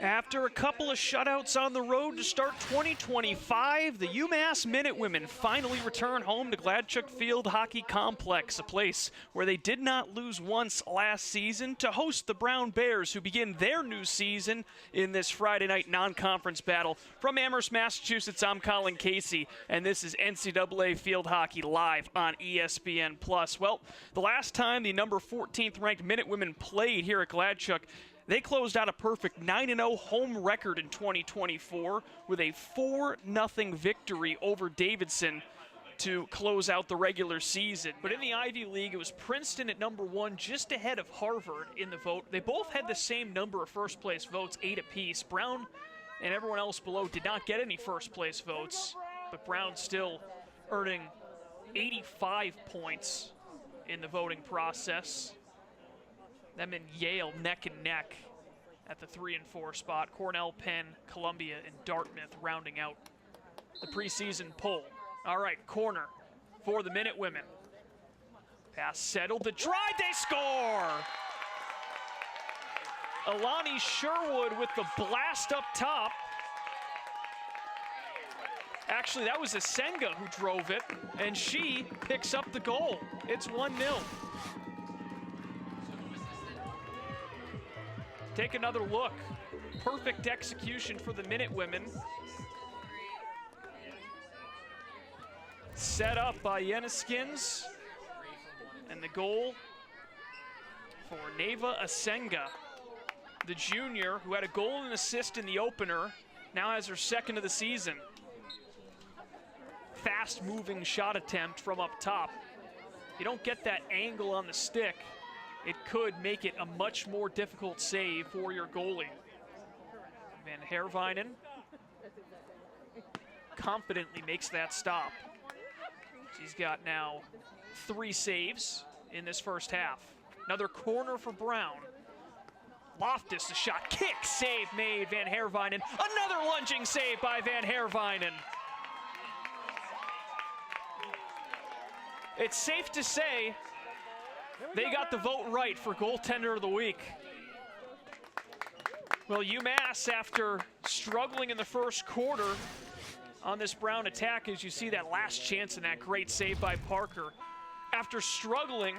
After a couple of shutouts on the road to start 2025, the UMass Minutewomen finally return home to Gladchuk Field Hockey Complex, a place where they did not lose once last season, to host the Brown Bears, who begin their new season in this Friday night non-conference battle. From Amherst, Massachusetts, I'm Colin Casey, and this is NCAA Field Hockey Live on ESPN+. Well, the last time the number 14th ranked Minutewomen played here at Gladchuk, they closed out a perfect 9-0 home record in 2024 with a 4-0 victory over Davidson to close out the regular season. But in the Ivy League, it was Princeton at number 1, just ahead of Harvard in the vote. They both had the same number of first-place votes, 8 apiece. Brown and everyone else below did not get any first-place votes, but Brown still earning 85 points in the voting process. Them and Yale neck and neck at the 3 and 4 spot. Cornell, Penn, Columbia, and Dartmouth rounding out the preseason poll. All right, corner for the Minutewomen. Pass settled, the drive, they score! Alani Sherwood with the blast up top. Actually, that was Asenga who drove it, and she picks up the goal. It's 1-0. Take another look. Perfect execution for the Minutewomen. Set up by Yenniskins. And the goal for Neva Asenga, the junior who had a goal and assist in the opener, now has her second of the season. Fast-moving shot attempt from up top. You don't get that angle on the stick, it could make it a much more difficult save for your goalie. Van Herwijnen confidently makes that stop. She's got now 3 saves in this first half. Another corner for Brown. Loftus, the shot, kick, save made, Van Herwijnen. Another lunging save by Van Herwijnen. It's safe to say they got the vote right for goaltender of the week. Well, UMass, after struggling in the first quarter on this Brown attack, as you see that last chance and that great save by Parker. After struggling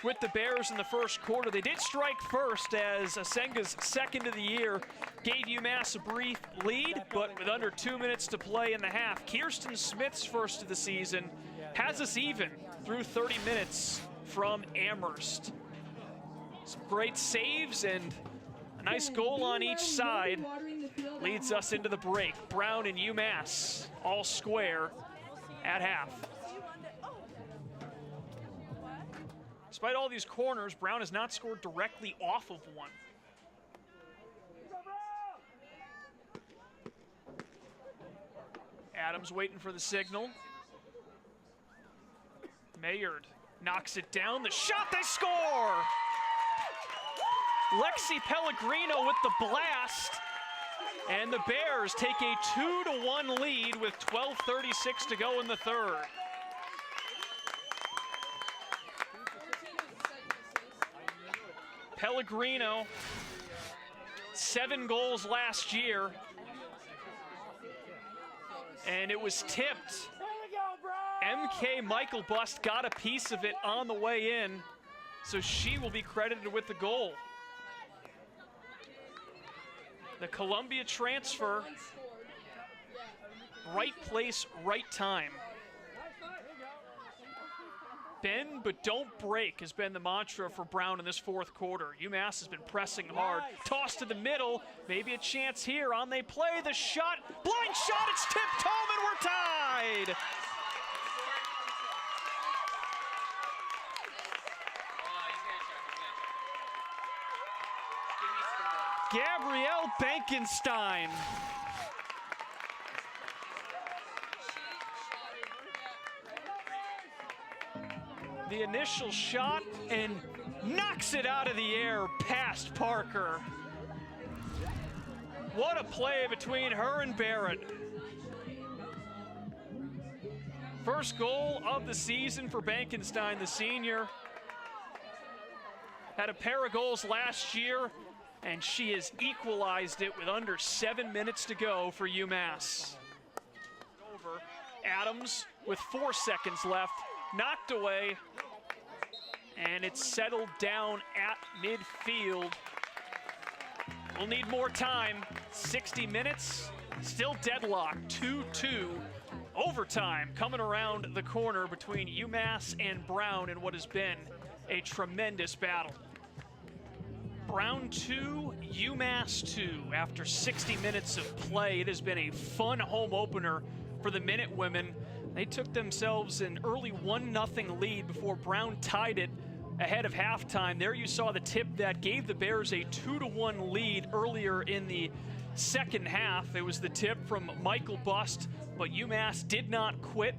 with the Bears in the first quarter, they did strike first as Asenga's second of the year gave UMass a brief lead, but with under 2 minutes to play in the half, Kirsten Smith's first of the season has us even through 30 minutes from Amherst. Some great saves and a nice goal on each side leads us into the break. Brown and UMass all square at half. Despite all these corners, Brown has not scored directly off of one. Adams waiting for the signal. Mayard knocks it down, the shot, they score! Lexi Pellegrino with the blast, and the Bears take a 2-1 lead with 12:36 to go in the third. Pellegrino, 7 goals last year, and it was tipped. MK Michael Bust got a piece of it on the way in, so she will be credited with the goal. The Columbia transfer, right place, right time. Bend but don't break has been the mantra for Brown in this fourth quarter. UMass has been pressing hard. Toss to the middle, maybe a chance here. On they play, the shot, blind shot, it's tipped home and we're tied. Gabrielle Bankenstein. The initial shot and knocks it out of the air past Parker. What a play between her and Barrett. First goal of the season for Bankenstein, the senior. Had a pair of goals last year and she has equalized it with under 7 minutes to go for UMass. Over. Adams with 4 seconds left, knocked away, and it's settled down at midfield. We'll need more time. 60 minutes, still deadlocked, 2-2. Overtime coming around the corner between UMass and Brown in what has been a tremendous battle. Brown 2, UMass 2. After 60 minutes of play, it has been a fun home opener for the Minutewomen. They took themselves an early 1-0 lead before Brown tied it ahead of halftime. There you saw the tip that gave the Bears a 2-1 lead earlier in the second half. It was the tip from Michael Bust, but UMass did not quit.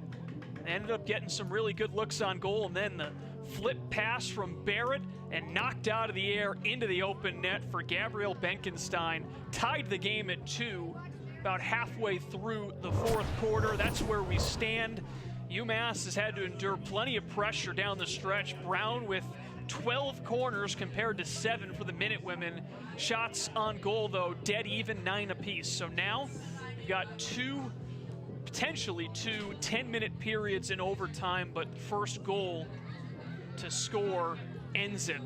They ended up getting some really good looks on goal, and then the flip pass from Barrett and knocked out of the air into the open net for Gabrielle Benkenstein. Tied the game at 2 about halfway through the fourth quarter. That's where we stand. UMass has had to endure plenty of pressure down the stretch. Brown with 12 corners compared to 7 for the Minutewomen. Shots on goal, though, dead even, 9 apiece. So now you've got potentially two 10-minute periods in overtime, but the first goal to score ends it.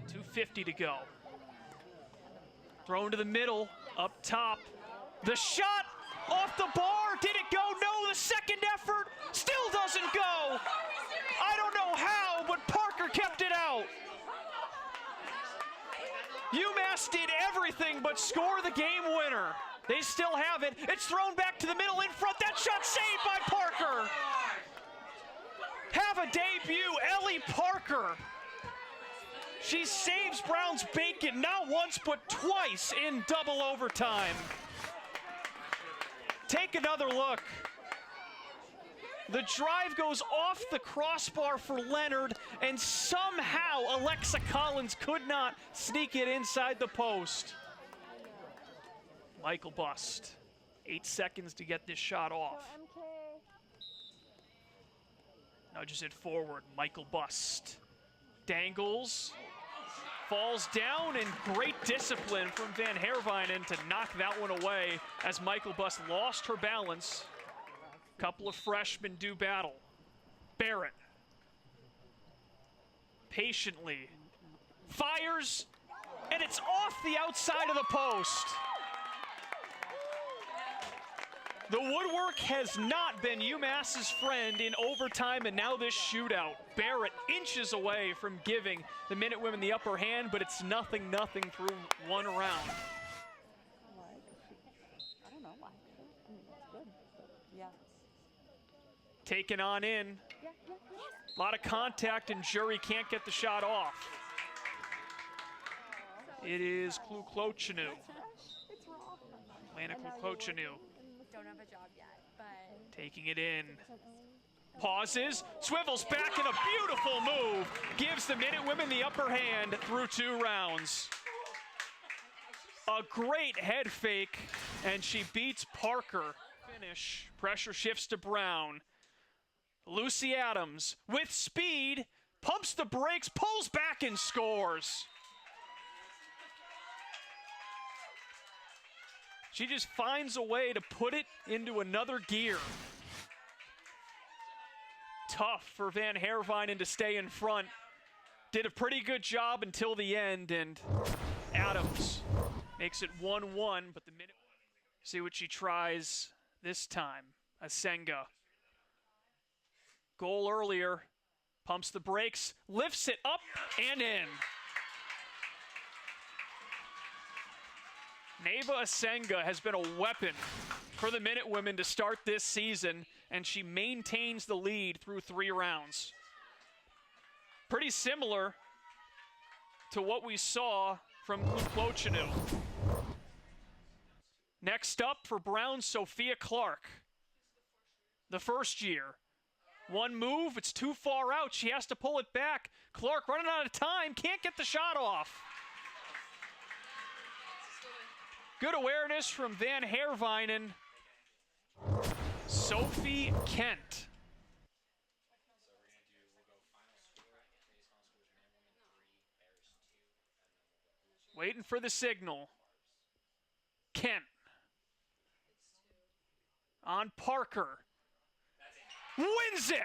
2:50 to go. Thrown to the middle, up top. The shot off the bar, did it go? No, the second effort still doesn't go. I don't know how, but Parker kept it out. UMass did everything but score the game winner. They still have it. It's thrown back to the middle in front. That shot saved by Parker. Have a debut, Ellie Parker. She saves Brown's bacon not once but twice in double overtime. Take another look. The drive goes off the crossbar for Leonard, and somehow Alexa Collins could not sneak it inside the post. Michael Bust, 8 seconds to get this shot off. Nudges it forward, Michael Bust. Dangles, falls down, and great discipline from Van Herwijnen to knock that one away as Michael Bust lost her balance. Couple of freshmen do battle. Barrett patiently fires, and it's off the outside of the post. The woodwork has not been UMass's friend in overtime and now this shootout. Barrett inches away from giving the Minutewomen the upper hand, but it's 0-0 through one round. I don't know why. I mean, it's good. Yeah. Taken on in. A lot of contact, and Jury can't get the shot off. It is Kluklochenu. Lana Kluklochenu. Don't have a job yet, but taking it in. Pauses, swivels back in a beautiful move. Gives the Minutewomen the upper hand through 2 rounds. A great head fake, and she beats Parker. Finish, pressure shifts to Brown. Lucy Adams with speed, pumps the brakes, pulls back and scores. She just finds a way to put it into another gear. Tough for Van Herwijnen to stay in front. Did a pretty good job until the end, and Adams makes it 1-1, but the minute, see what she tries this time. Asenga. Goal earlier, pumps the brakes, lifts it up and in. Neva Asenga has been a weapon for the Minutewomen to start this season, and she maintains the lead through 3 rounds. Pretty similar to what we saw from Kluklochenu. Next up for Brown, Sophia Clark. The first year. One move, it's too far out. She has to pull it back. Clark running out of time, can't get the shot off. Good awareness from Van Herwijnen. Sophie Kent. waiting for the signal. Kent. On Parker. Wins it!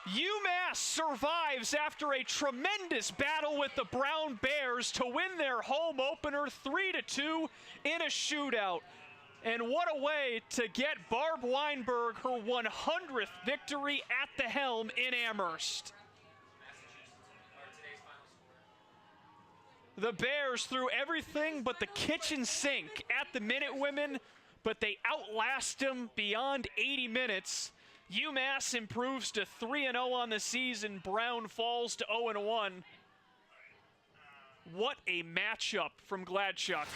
UMass survives after a tremendous battle with the Brown Bears to win their home opener 3-2 in a shootout. And what a way to get Barb Weinberg her 100th victory at the helm in Amherst. The Bears threw everything but the kitchen sink at the Minutewomen, but they outlast them beyond 80 minutes. UMass improves to 3-0 on the season. Brown falls to 0-1. What a matchup from Gladchuck.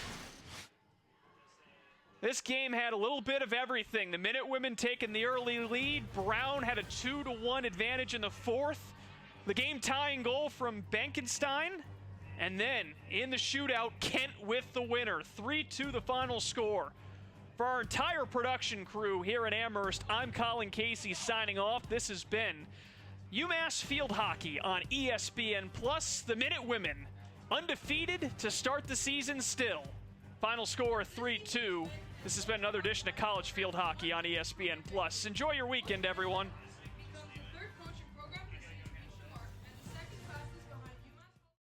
This game had a little bit of everything. The Minutewomen taking the early lead. Brown had a 2-1 advantage in the fourth. The game-tying goal from Benkenstein. And then, in the shootout, Kent with the winner. 3-2 the final score. For our entire production crew here in Amherst, I'm Colin Casey signing off. This has been UMass Field Hockey on ESPN+. The Minutewomen, undefeated to start the season still. Final score 3-2. This has been another edition of College Field Hockey on ESPN+. Enjoy your weekend, everyone.